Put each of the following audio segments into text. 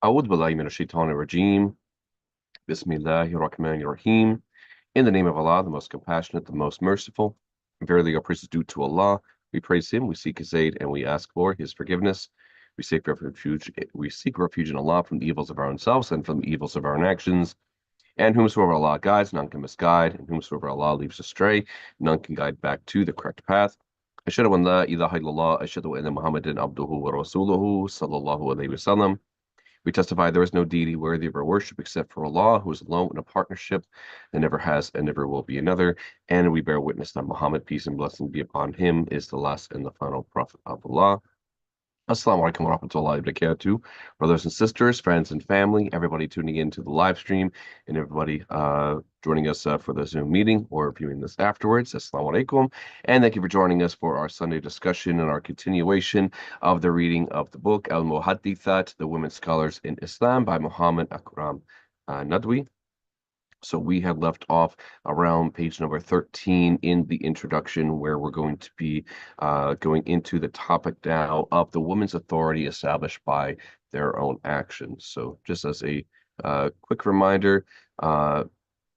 أعوذ بالله من الشيطان الرجيم. Bismillahir Rahmanir Rahim. In the name of Allah, the most compassionate, the most merciful. Verily, our praise is due to Allah. We praise Him, we seek His aid, and we ask for His forgiveness. We seek refuge in Allah from the evils of our own selves and from the evils of our own actions. And whomsoever Allah guides, none can misguide, and whomsoever Allah leaves astray, none can guide back to the correct path. Ashhadu an la ilaha illallah, ashhadu anna Muhammadan abduhu wa rasuluhu, sallallahu alayhi wa sallam. We testify there is no deity worthy of our worship except for Allah, who is alone in a partnership and never has and never will be another. And we bear witness that Muhammad, peace and blessing be upon him, is the last and the final prophet of Allah. Assalamu alaikum wa rahmatullahi wa barakatuh. Brothers and sisters, friends and family, everybody tuning in to the live stream, and everybody joining us for the Zoom meeting or viewing this afterwards. Assalamu alaikum. And thank you for joining us for our Sunday discussion and our continuation of the reading of the book Al-Muhaddithat, The Women Scholars in Islam by Mohammad Akram Nadwi. So we had left off around page number 13 in the introduction, where we're going to be going into the topic now of the woman's authority established by their own actions. So just as a quick reminder,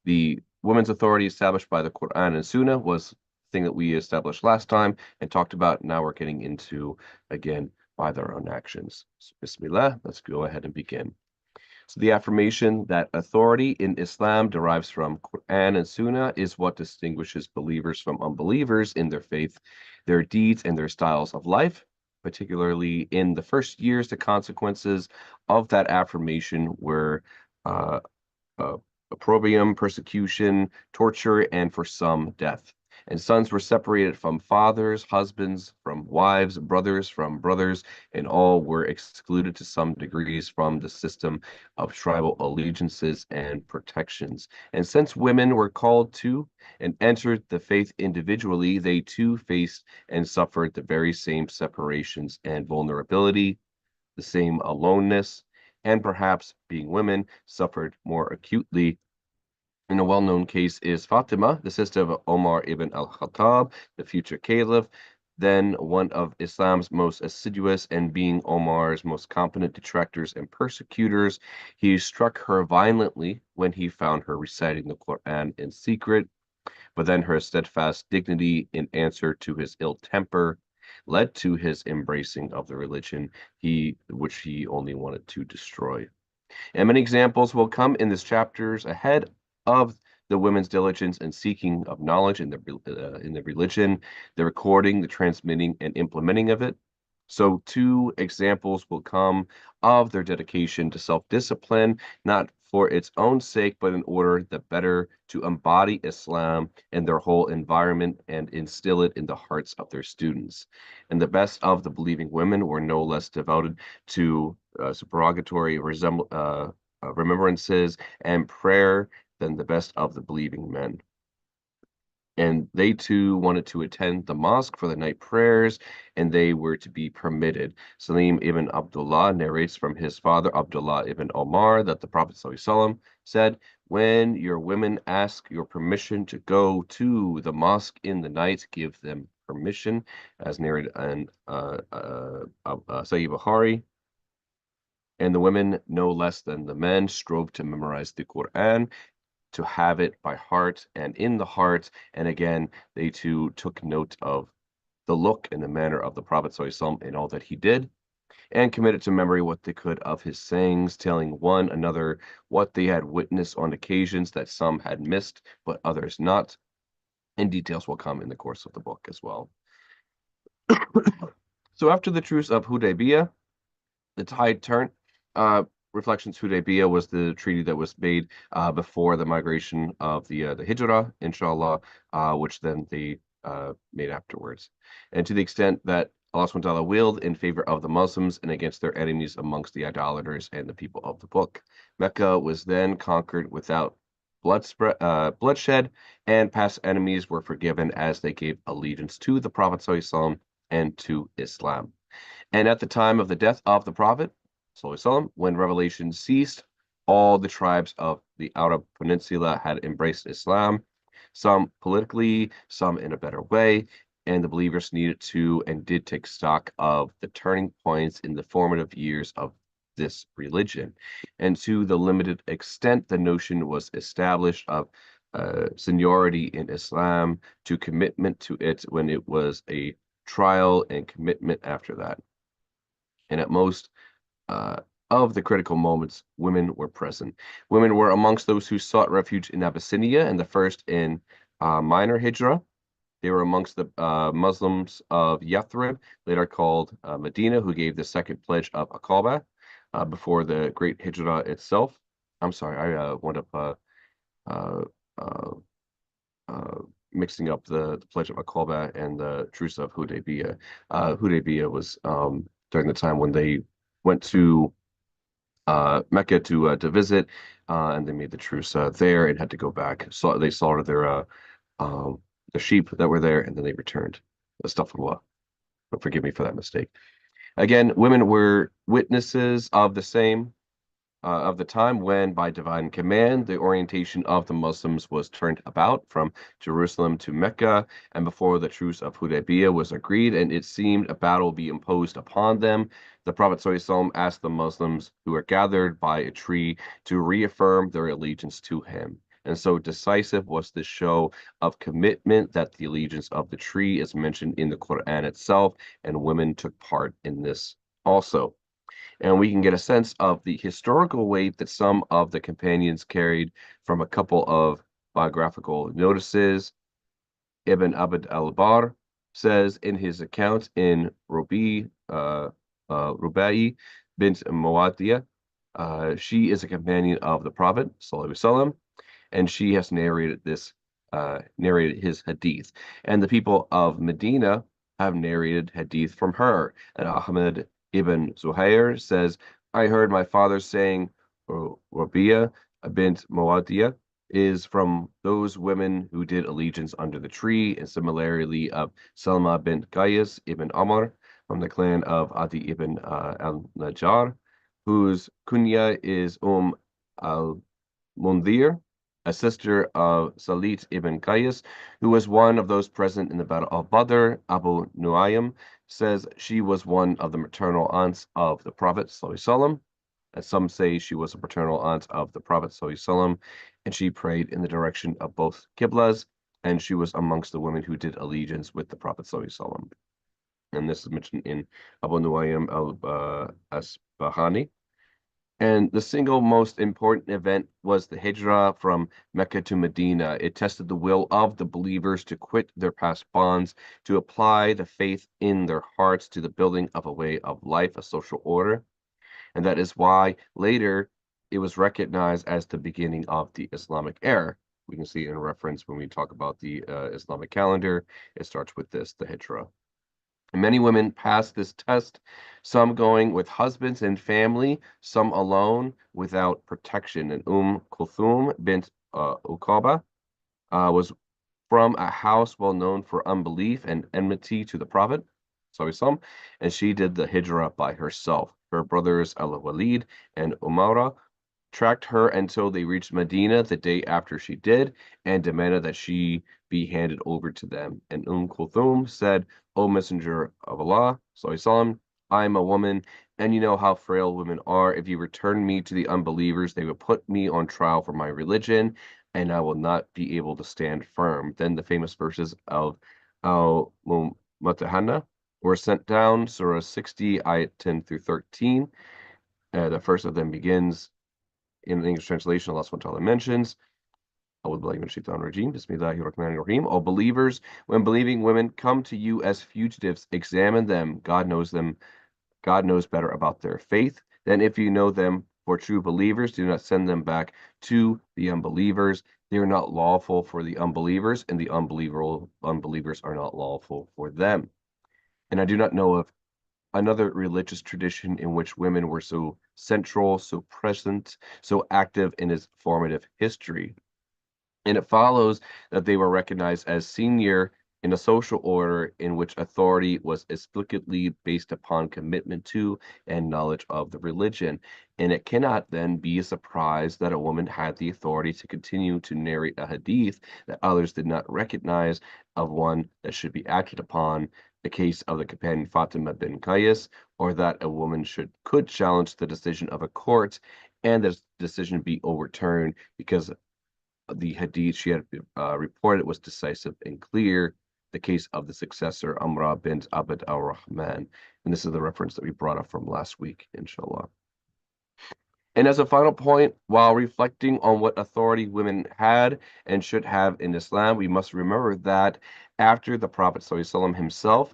the women's authority established by the Quran and Sunnah was the thing that we established last time and talked about. Now we're getting into, again, by their own actions. So Bismillah, let's go ahead and begin. So the affirmation that authority in Islam derives from Quran and Sunnah is what distinguishes believers from unbelievers in their faith, their deeds, and their styles of life. Particularly in the first years, the consequences of that affirmation were opprobrium, persecution, torture, and for some, death. And sons were separated from fathers, husbands from wives, brothers from brothers, and all were excluded to some degrees from the system of tribal allegiances and protections. And since women were called to and entered the faith individually, they too faced and suffered the very same separations and vulnerability, the same aloneness, and perhaps, being women, suffered more acutely. And a well-known case is Fatima, the sister of Omar ibn al-Khattab, the future caliph, then one of Islam's most assiduous, and being Omar's most competent detractors and persecutors. He struck her violently when he found her reciting the Quran in secret, but then her steadfast dignity in answer to his ill temper led to his embracing of the religion which he only wanted to destroy. And many examples will come in this chapters ahead of the women's diligence and seeking of knowledge in the religion, the recording, the transmitting, and implementing of it. So 2 examples will come of their dedication to self-discipline, not for its own sake, but in order the better to embody Islam in their whole environment and instill it in the hearts of their students. And the best of the believing women were no less devoted to supererogatory remembrances and prayer than the best of the believing men. And they too wanted to attend the mosque for the night prayers, and they were to be permitted. Salim ibn Abdullah narrates from his father, Abdullah ibn Omar, that the Prophet ﷺ said, "When your women ask your permission to go to the mosque in the night, give them permission," as narrated in Sahih Bukhari. And the women, no less than the men, strove to memorize the Quran, to have it by heart and in the heart. And again, they too took note of the look and the manner of the Prophet ﷺ in all that he did, and committed to memory what they could of his sayings, telling one another what they had witnessed on occasions that some had missed, but others not. And details will come in the course of the book as well. So after the truce of Hudaybiyah, the tide turned. Reflections Hudaybiyah was the treaty that was made before the migration of the Hijrah, inshallah, which then they made afterwards. And to the extent that Allah subhanahu wa ta'ala willed in favor of the Muslims and against their enemies amongst the idolaters and the people of the book. Mecca was then conquered without bloodshed, and past enemies were forgiven as they gave allegiance to the Prophet ﷺ and to Islam. And at the time of the death of the Prophet, when revelation ceased, all the tribes of the Arab Peninsula had embraced Islam, some politically, some in a better way, and the believers needed to and did take stock of the turning points in the formative years of this religion. And to the limited extent the notion was established of seniority in Islam to commitment to it when it was a trial and commitment after that. And at most uh, of the critical moments, women were present. Women were amongst those who sought refuge in Abyssinia and the first in minor Hijrah. They were amongst the Muslims of Yathrib, later called Medina, who gave the second pledge of Aqaba before the Great Hijrah itself. I'm sorry, I wound up uh, uh, uh, mixing up the pledge of Aqaba and the truce of Hudaybiyah. Hudaybiyah was during the time when they went to Mecca to visit, and they made the truce there and had to go back. So they slaughtered um, the sheep that were there, and then they returned. Astaghfirullah. But forgive me for that mistake. Again, women were witnesses of the same of the time when, by divine command, the orientation of the Muslims was turned about from Jerusalem to Mecca, and before the truce of Hudaybiyah was agreed, and it seemed a battle be imposed upon them, the Prophet ﷺ asked the Muslims who were gathered by a tree to reaffirm their allegiance to him. And so decisive was this show of commitment that the allegiance of the tree is mentioned in the Quran itself, and women took part in this also. And we can get a sense of the historical weight that some of the companions carried from a couple of biographical notices. Ibn Abd al-Barr says in his account in Rubai bint Muawiyah, she is a companion of the Prophet, sallallahu alaihi wasallam, and she has narrated his hadith. And the people of Medina have narrated hadith from her. And Ahmed ibn Zuhair says, I heard my father saying, Rabia bint Muawiyah is from those women who did allegiance under the tree, and similarly of Salma bint Qais ibn Amr from the clan of Adi ibn al-Najjar, whose kunya is al-Mundhir, a sister of Salit ibn Qais, who was one of those present in the Battle of Badr. Abu Nuaym says she was one of the maternal aunts of the Prophet ﷺ, and some say she was a paternal aunt of the Prophet ﷺ, and she prayed in the direction of both Qiblas, and she was amongst the women who did allegiance with the Prophet ﷺ. And this is mentioned in Abu Nuaym al-Asbahani. And the single most important event was the Hijrah from Mecca to Medina. It tested the will of the believers to quit their past bonds, to apply the faith in their hearts to the building of a way of life, a social order. And that is why later it was recognized as the beginning of the Islamic era. We can see in reference when we talk about the Islamic calendar, it starts with this, the Hijrah. Many women pass this test, some going with husbands and family, some alone without protection. And Kulthum bint Uqaba was from a house well known for unbelief and enmity to the Prophet, and she did the hijrah by herself. Her brothers Al-Walid and Umara tracked her until they reached Medina the day after she did, and demanded that she be handed over to them. And Kulthum said, O Messenger of Allah, I am a woman, and you know how frail women are. If you return me to the unbelievers, they will put me on trial for my religion, and I will not be able to stand firm. Then the famous verses of Al-Muhaddithat were sent down, Surah 60, ayat 10 through 13. The first of them begins in the English translation. Allah subhanahu wa ta'ala mentions, all believers, when believing women come to you as fugitives, examine them. God knows them. God knows better about their faith than if you know them. For true believers, do not send them back to the unbelievers. They are not lawful for the unbelievers, and the unbelievers are not lawful for them. And I do not know of another religious tradition in which women were so central, so present, so active in its formative history. And it follows that they were recognized as senior in a social order in which authority was explicitly based upon commitment to and knowledge of the religion. And it cannot then be a surprise that a woman had the authority to continue to narrate a hadith that others did not recognize, of one that should be acted upon, the case of the companion Fatima bin Qais, or that a woman could challenge the decision of a court and the decision be overturned because the hadith she had reported was decisive and clear. The case of the successor Amra bint Abd al-Rahman. And this is the reference that we brought up from last week, inshallah. And as a final point, while reflecting on what authority women had and should have in Islam, we must remember that after the Prophet ﷺ himself,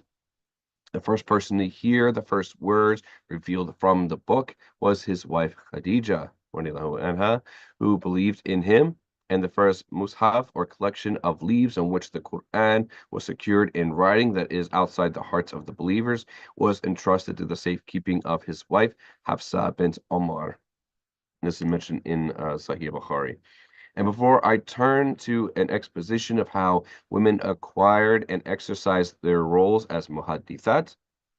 the first person to hear the first words revealed from the book was his wife Khadija, anha, who believed in him, and the first mushaf, or collection of leaves on which the Quran was secured in writing that is outside the hearts of the believers, was entrusted to the safekeeping of his wife Hafsa bint Omar. This is mentioned in Sahih Bukhari. And before I turn to an exposition of how women acquired and exercised their roles as Muhaddithat,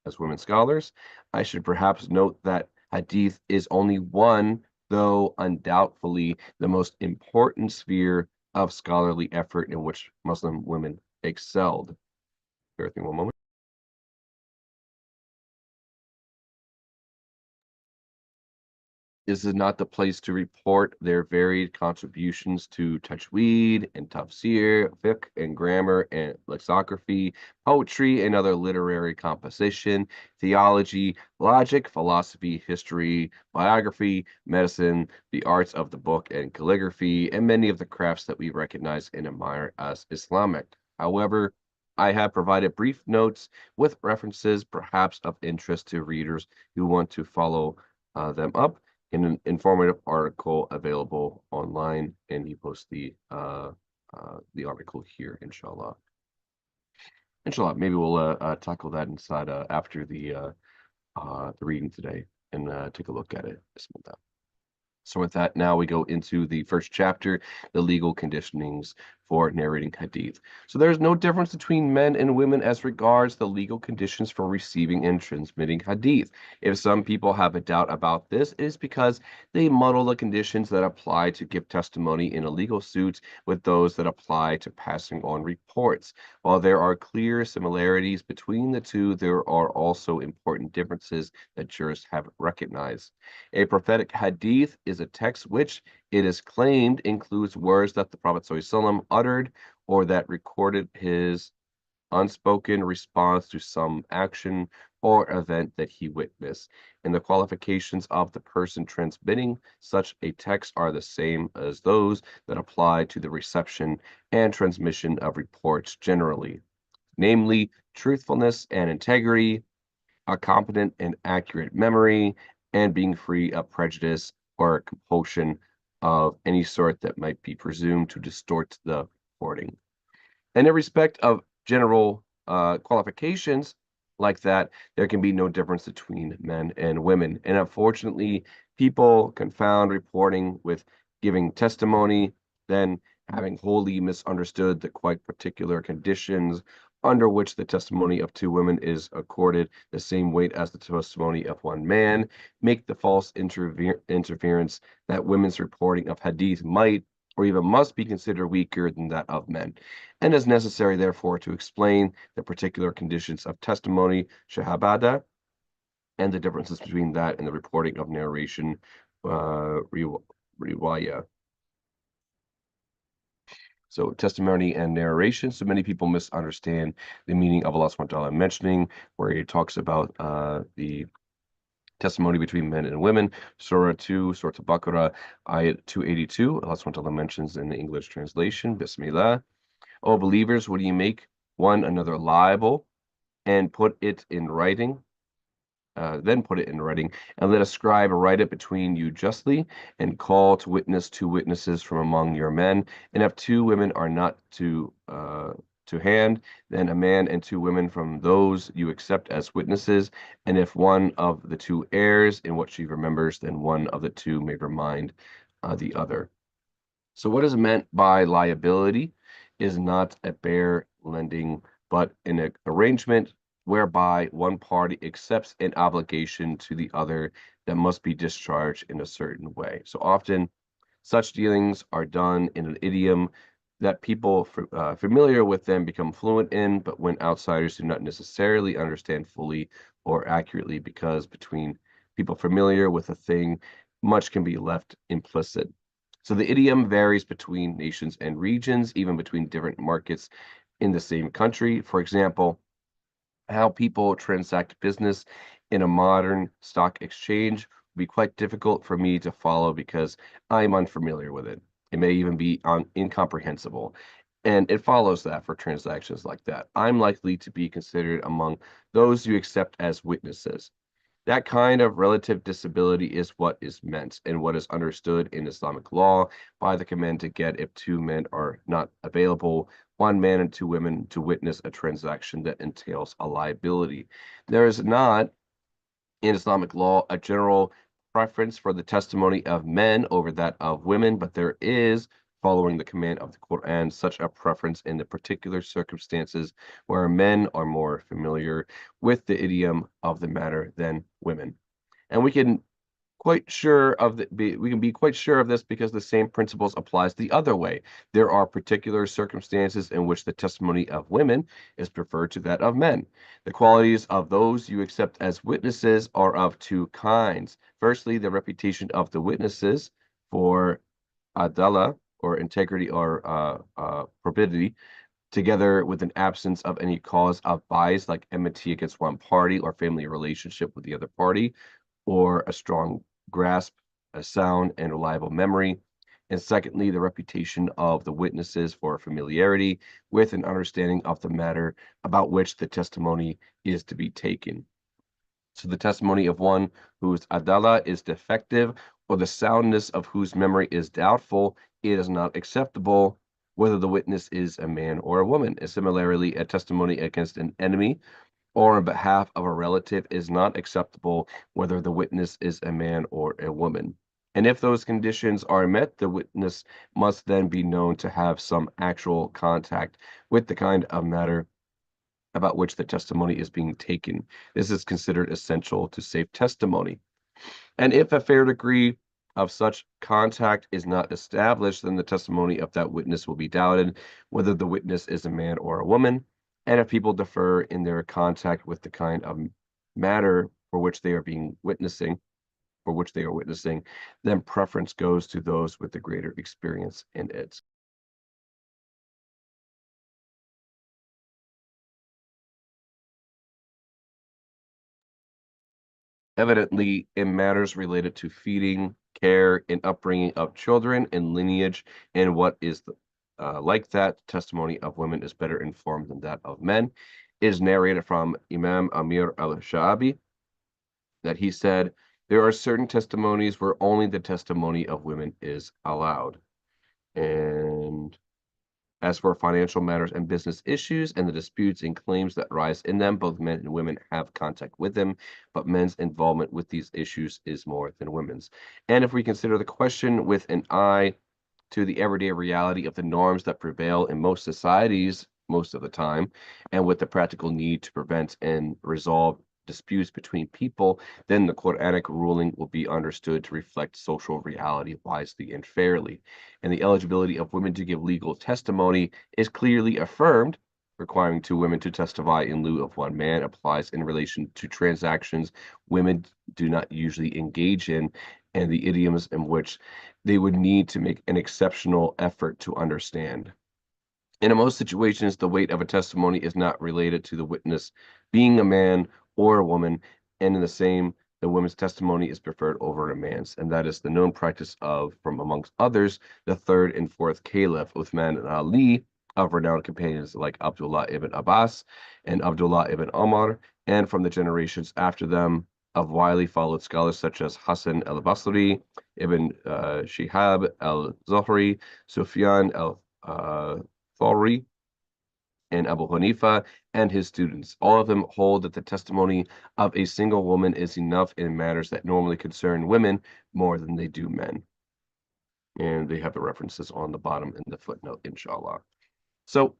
as women scholars, I should perhaps note that hadith is only one, though undoubtedly the most important sphere of scholarly effort in which Muslim women excelled. Bear with me one moment. This is not the place to report their varied contributions to tajweed and tafsir, fiqh and grammar and lexicography, poetry and other literary composition, theology, logic, philosophy, history, biography, medicine, the arts of the book and calligraphy, and many of the crafts that we recognize and admire as Islamic. However, I have provided brief notes with references perhaps of interest to readers who want to follow them up in an informative article available online, and he posts the article here, inshallah. Inshallah, maybe we'll tackle that inside after the reading today and take a look at it. Bismillah. So with that, now we go into the first chapter, the legal conditionings for narrating hadith. So there's no difference between men and women as regards the legal conditions for receiving and transmitting hadith. If some people have a doubt about this, it is because they muddle the conditions that apply to give testimony in a legal suit with those that apply to passing on reports. While there are clear similarities between the two, there are also important differences that jurists have recognized. A prophetic hadith is a text which, it is claimed, includes words that the Prophet ﷺ uttered or that recorded his unspoken response to some action or event that he witnessed. And the qualifications of the person transmitting such a text are the same as those that apply to the reception and transmission of reports generally, namely truthfulness and integrity, a competent and accurate memory, and being free of prejudice or compulsion of any sort that might be presumed to distort the reporting. And in respect of general qualifications like that, there can be no difference between men and women. And unfortunately, people confound reporting with giving testimony, then having wholly misunderstood the quite particular conditions under which the testimony of two women is accorded the same weight as the testimony of one man, make the false interference that women's reporting of hadith might or even must be considered weaker than that of men, and is necessary, therefore, to explain the particular conditions of testimony, shahabada, and the differences between that and the reporting of narration, riwaya. So testimony and narration. So many people misunderstand the meaning of Allah subhanahu wa ta'ala mentioning, where he talks about the testimony between men and women. Surah 2, Surah Al-Baqarah, Ayat 282. Allah subhanahu wa ta'ala mentions in the English translation, Bismillah. O believers, would you make one another liable and put it in writing? Then put it in writing, and let a scribe write it between you justly, and call to witness two witnesses from among your men. And if two women are not to hand, then a man and two women from those you accept as witnesses. And if one of the two errs in what she remembers, then one of the two may remind the other. So what is meant by liability is not a bare lending, but an arrangement whereby one party accepts an obligation to the other that must be discharged in a certain way. So often such dealings are done in an idiom that people familiar with them become fluent in, but when outsiders do not necessarily understand fully or accurately, because between people familiar with a thing, much can be left implicit. So the idiom varies between nations and regions, even between different markets in the same country. For example, how people transact business in a modern stock exchange would be quite difficult for me to follow because I'm unfamiliar with it. It may even be incomprehensible. And it follows that for transactions like that, I'm likely to be considered among those you accept as witnesses. That kind of relative disability is what is meant and what is understood in Islamic law by the command to get if two men are not available, one man and two women to witness a transaction that entails a liability. There is not in Islamic law a general preference for the testimony of men over that of women, but there is, following the command of the Quran, such a preference in the particular circumstances where men are more familiar with the idiom of the matter than women. And we can be quite sure of this because the same principles applies the other way. There are particular circumstances in which the testimony of women is preferred to that of men. The qualities of those you accept as witnesses are of two kinds. Firstly, the reputation of the witnesses for adala, or integrity, or probity, together with an absence of any cause of bias like enmity against one party or family relationship with the other party, or a strong grasp, a sound and reliable memory. And secondly, the reputation of the witnesses for familiarity with an understanding of the matter about which the testimony is to be taken. So the testimony of one whose adala is defective or the soundness of whose memory is doubtful, it is not acceptable whether the witness is a man or a woman. And similarly, a testimony against an enemy or on behalf of a relative is not acceptable whether the witness is a man or a woman. And if those conditions are met, the witness must then be known to have some actual contact with the kind of matter about which the testimony is being taken. This is considered essential to safe testimony. And if a fair degree of such contact is not established, then the testimony of that witness will be doubted, whether the witness is a man or a woman. And if people differ in their contact with the kind of matter for which they are witnessing, then preference goes to those with the greater experience in it. Evidently, in matters related to feeding, care, and upbringing of children and lineage, and what is like that, testimony of women is better informed than that of men, is narrated from Imam Amir al-Sha'abi that he said, there are certain testimonies where only the testimony of women is allowed. And as for financial matters and business issues and the disputes and claims that rise in them, both men and women have contact with them, but men's involvement with these issues is more than women's. And if we consider the question with an eye to the everyday reality of the norms that prevail in most societies most of the time, and with the practical need to prevent and resolve disputes between people, then the Quranic ruling will be understood to reflect social reality wisely and fairly. And the eligibility of women to give legal testimony is clearly affirmed. Requiring two women to testify in lieu of one man applies in relation to transactions women do not usually engage in, and the idioms in which they would need to make an exceptional effort to understand. And in most situations, the weight of a testimony is not related to the witness being a man or a woman, and in the same, the woman's testimony is preferred over a man's, and that is the known practice of, from amongst others, the third and fourth caliph, Uthman and Ali, of renowned companions like Abdullah ibn Abbas and Abdullah ibn Omar, and from the generations after them of widely followed scholars such as Hassan al-Basri, Ibn Shihab al-Zuhri, Sufyan al-Thawri, and Abu Hanifa and his students. All of them hold that the testimony of a single woman is enough in matters that normally concern women more than they do men. And they have the references on the bottom in the footnote, inshallah. So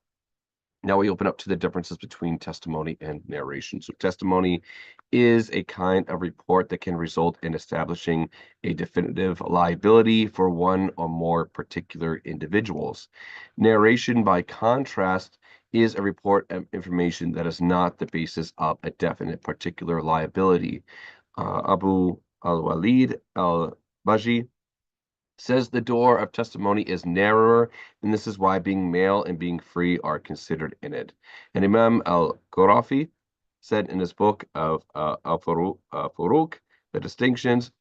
Now we open up to the differences between testimony and narration. So testimony is a kind of report that can result in establishing a definitive liability for one or more particular individuals. Narration, by contrast, is a report of information that is not the basis of a definite particular liability. Abu al-Walid al-Baji says the door of testimony is narrower, and this is why being male and being free are considered in it. And Imam al-Qurafi said in his book of Al-Furuq, the distinctions,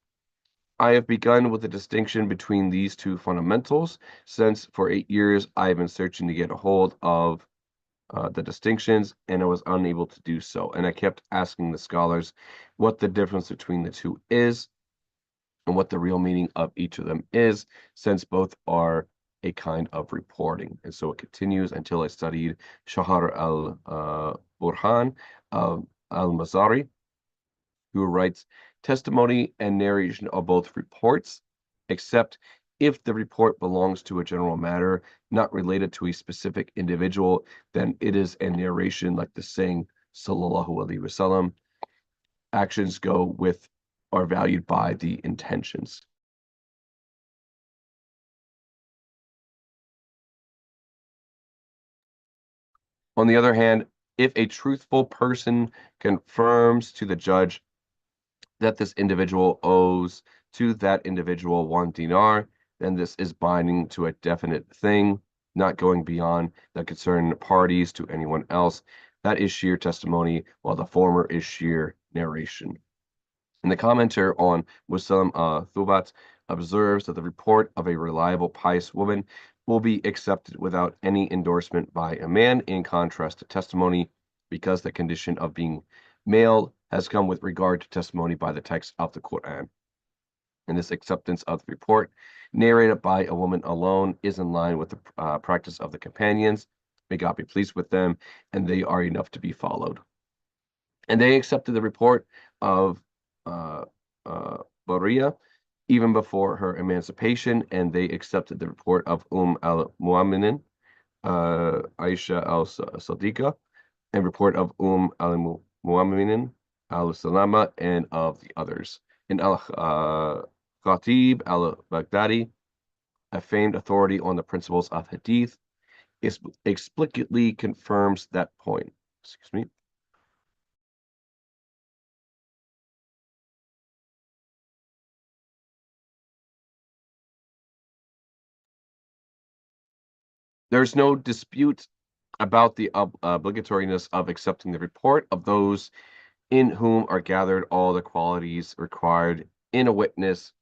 I have begun with the distinction between these two fundamentals, since for 8 years I have been searching to get a hold of the distinctions, and I was unable to do so. And I kept asking the scholars what the difference between the two is, and what the real meaning of each of them is, since both are a kind of reporting. And so it continues until I studied Shahar al-Burhan al-Mazari, who writes, testimony and narration are both reports, except if the report belongs to a general matter not related to a specific individual, then it is a narration, like the saying, Sallallahu Alaihi Wasallam, actions go with are valued by the intentions. On the other hand, if a truthful person confirms to the judge that this individual owes to that individual 1 dinar, then this is binding to a definite thing, not going beyond the concerned parties to anyone else. That is sheer testimony, while the former is sheer narration. And the commenter on Muslim Thubat observes that the report of a reliable, pious woman will be accepted without any endorsement by a man, in contrast to testimony, because the condition of being male has come with regard to testimony by the text of the Quran. And this acceptance of the report, narrated by a woman alone, is in line with the practice of the companions. May God be pleased with them, and they are enough to be followed. And they accepted the report of Baria even before her emancipation, and they accepted the report of al-Mu'minin, Aisha al-Sadiqa, and report of al-Mu'minin, al-Salama, and of the others. And al-Khatib al-Baghdadi, a famed authority on the principles of hadith, explicitly confirms that point. Excuse me. There's no dispute about the obligatoriness of accepting the report of those in whom are gathered all the qualities required in a witness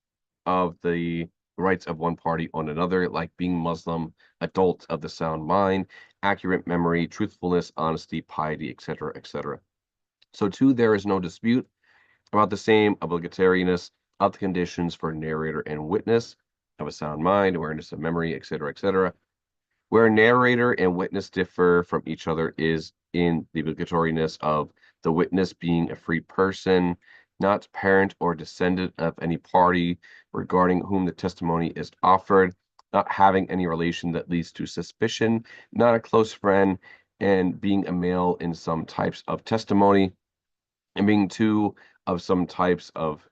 of the rights of one party on another, like being Muslim, adult of the sound mind, accurate memory, truthfulness, honesty, piety, etc., etc. So too, there is no dispute about the same obligatoriness of the conditions for narrator and witness of a sound mind, awareness of memory, etc., etc. Where narrator and witness differ from each other is in the obligatoriness of the witness being a free person, not parent or descendant of any party regarding whom the testimony is offered, not having any relation that leads to suspicion, not a close friend, and being a male in some types of testimony, and being two of some types of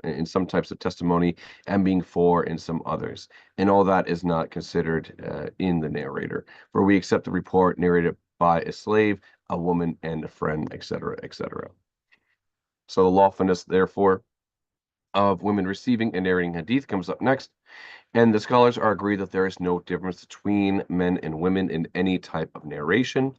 in some types of testimony, and being four in some others. And all that is not considered in the narrator, for we accept the report narrated by a slave, a woman, and a friend, etc., etc. So the lawfulness, therefore, of women receiving and narrating hadith comes up next. And the scholars are agreed that there is no difference between men and women in any type of narration,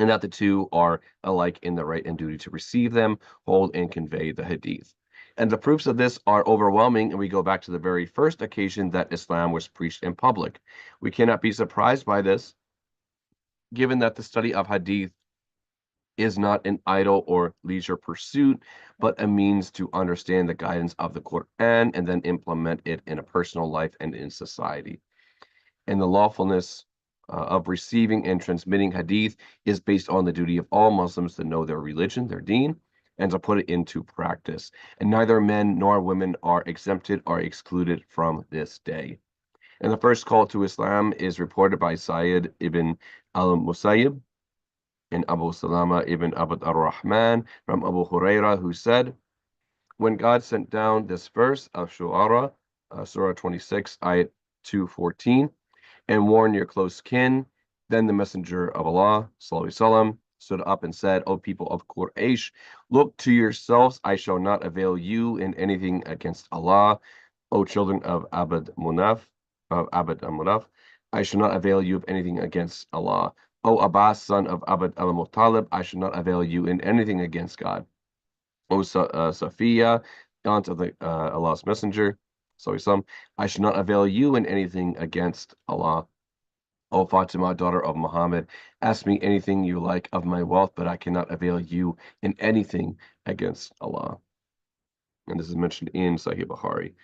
and that the two are alike in the right and duty to receive them, hold, and convey the hadith. And the proofs of this are overwhelming, and we go back to the very first occasion that Islam was preached in public. We cannot be surprised by this, given that the study of hadith is not an idle or leisure pursuit, but a means to understand the guidance of the Quran and then implement it in a personal life and in society. And the lawfulness of receiving and transmitting hadith is based on the duty of all Muslims to know their religion, their deen, and to put it into practice. And neither men nor women are exempted or excluded from this day. And the first call to Islam is reported by Sayyid ibn al-Musayyib and Abu Salama ibn Abd al-Rahman from Abu Huraira, who said, when God sent down this verse of Shu'ara, Surah 26, Ayat 214, and warn your close kin, then the Messenger of Allah, Sallallahu Alaihi Wasallam, stood up and said, O people of Quraysh, look to yourselves, I shall not avail you in anything against Allah. O children of Abd Munaf, I shall not avail you of anything against Allah. O Abbas, son of Abd al-Muttalib, I shall not avail you in anything against God. O Safiya, aunt of Allah's Messenger, so I shall not avail you in anything against Allah. O Fatima, daughter of Muhammad, ask me anything you like of my wealth, but I cannot avail you in anything against Allah. And this is mentioned in Sahih Bukhari.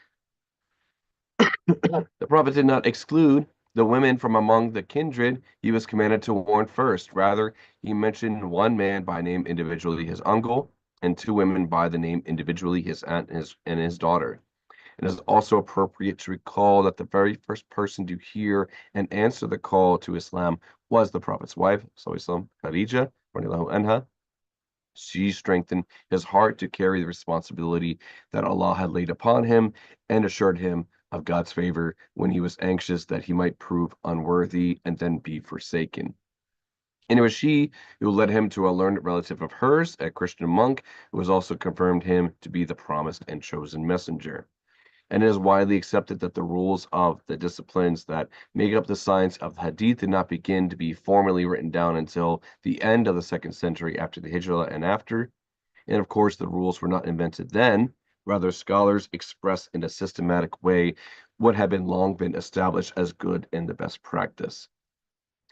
The Prophet did not exclude the women from among the kindred he was commanded to warn first. Rather, he mentioned one man by name individually, his uncle, and two women by the name individually, his aunt and his daughter. It is also appropriate to recall that the very first person to hear and answer the call to Islam was the Prophet's wife, Khadija, anha. She strengthened his heart to carry the responsibility that Allah had laid upon him and assured him of God's favor when he was anxious that he might prove unworthy and then be forsaken. And it was she who led him to a learned relative of hers, a Christian monk, who was also confirmed him to be the promised and chosen messenger. And it is widely accepted that the rules of the disciplines that make up the science of Hadith did not begin to be formally written down until the end of the 2nd century after the Hijrah and after. And of course, the rules were not invented then. Rather, scholars expressed in a systematic way what had long been established as good and the best practice.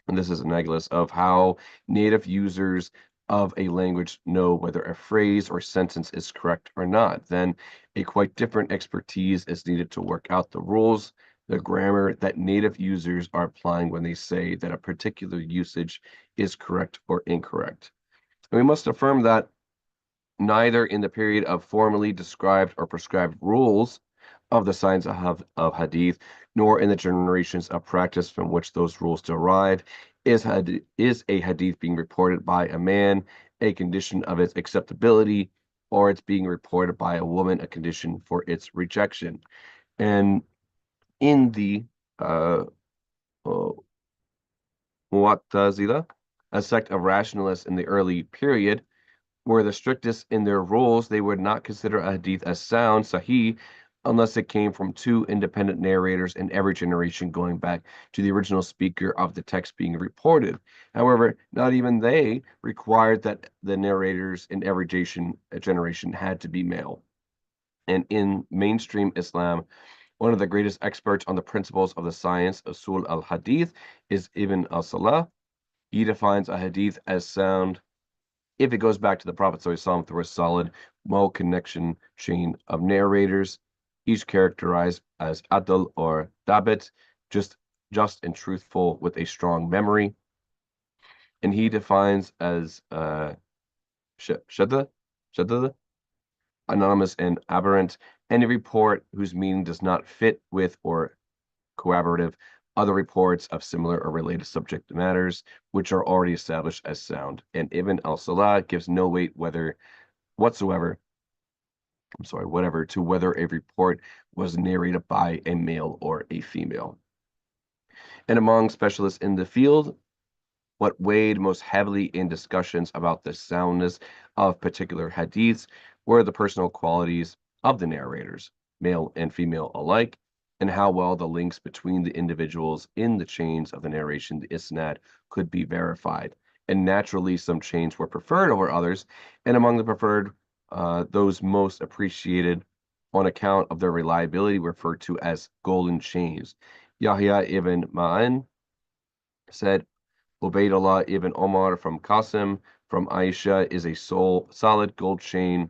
And this is an analogous of how native users of a language know whether a phrase or sentence is correct or not. Then a quite different expertise is needed to work out the rules, the grammar that native users are applying when they say that a particular usage is correct or incorrect. And we must affirm that neither in the period of formally described or prescribed rules of the science of Hadith, nor in the generations of practice from which those rules derive, is a Hadith being reported by a man a condition of its acceptability, or it's being reported by a woman a condition for its rejection. And in the Mu'tazila, a sect of rationalists in the early period, were the strictest in their rules, they would not consider a hadith as sound, sahih, unless it came from two independent narrators in every generation going back to the original speaker of the text being reported. However, not even they required that the narrators in every generation had to be male. And in mainstream Islam, one of the greatest experts on the principles of the science of Usul al-Hadith is Ibn al-Salah. He defines a hadith as sound if it goes back to the Prophet ﷺ through a solid, well-connection chain of narrators, each characterized as adl or dabit, just and truthful with a strong memory. And he defines as shadda, anonymous and aberrant, any report whose meaning does not fit with or corroborative other reports of similar or related subject matters, which are already established as sound. And Ibn al-Salah gives no weight whatever to whether a report was narrated by a male or a female. And among specialists in the field, what weighed most heavily in discussions about the soundness of particular hadiths were the personal qualities of the narrators, male and female alike, and how well the links between the individuals in the chains of the narration, the isnad, could be verified. And naturally, some chains were preferred over others, and among the preferred, those most appreciated on account of their reliability were referred to as golden chains. Yahya ibn Ma'in said, Ubaydullah ibn Omar from Qasim from Aisha is a solid gold chain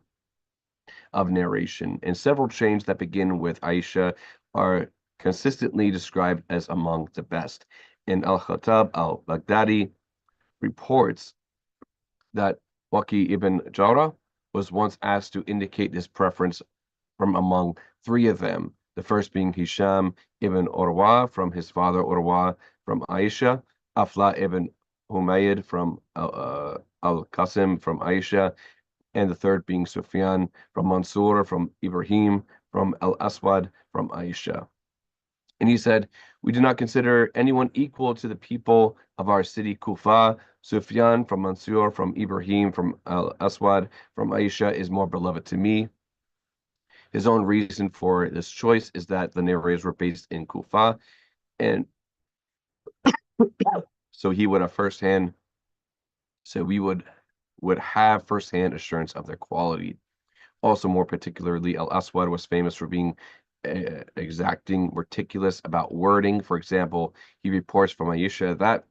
of narration, and several chains that begin with Aisha are consistently described as among the best. And Al-Khattab al-Baghdadi reports that Waqi ibn Jarrah was once asked to indicate his preference from among three of them, the first being Hisham ibn Urwa from his father Urwa from Aisha, Afla ibn Humayd from Al-Qasim from Aisha, and the third being Sufyan from Mansur from Ibrahim from Al-Aswad from Aisha. And he said, we do not consider anyone equal to the people of our city Kufa. Sufyan from Mansur from Ibrahim from Al-Aswad from Aisha is more beloved to me. His own reason for this choice is that the narrators were based in Kufa, and so he would have firsthand, so we would have firsthand assurance of their quality. Also, more particularly, Al-Aswad was famous for being exacting, meticulous about wording. For example, he reports from Aisha that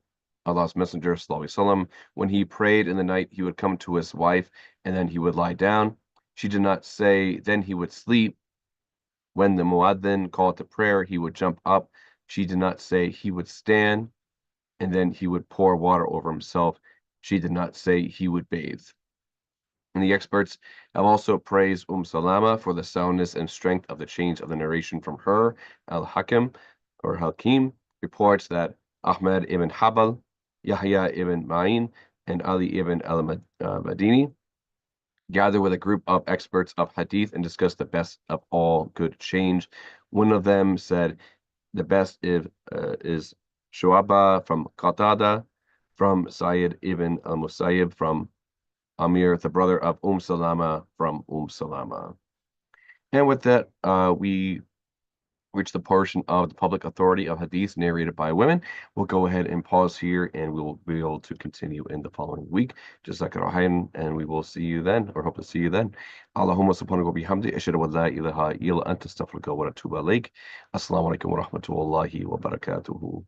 Allah's Messenger, sallallahu alaihi wasallam, when he prayed in the night, he would come to his wife and then he would lie down. She did not say, then he would sleep. When the muaddin called to prayer, he would jump up. She did not say he would stand and then he would pour water over himself. She did not say he would bathe. And the experts have also praised Salama for the soundness and strength of the chains of the narration from her. Al-Hakim or Hakim reports that Ahmad ibn Habal, Yahya ibn Ma'in, and Ali ibn al-Madini gather with a group of experts of hadith and discuss the best of all good chains. One of them said the best is Shu'aba from Qatada, from Sayyid ibn al-Musayyib, from Amir, the brother of Salama from Salama. And with that, we reach the portion of the public authority of hadith narrated by women. We'll go ahead and pause here and we will be able to continue in the following week. Jazakallahu khairan, and we will see you then, or hope to see you then. Allahumma subhanahu wa bihamdi, ashhadu an la ilaha illa anta astaghfiruka wa atubu ilaik. Assalamu alaikum wa rahmatullahi wa barakatuhu.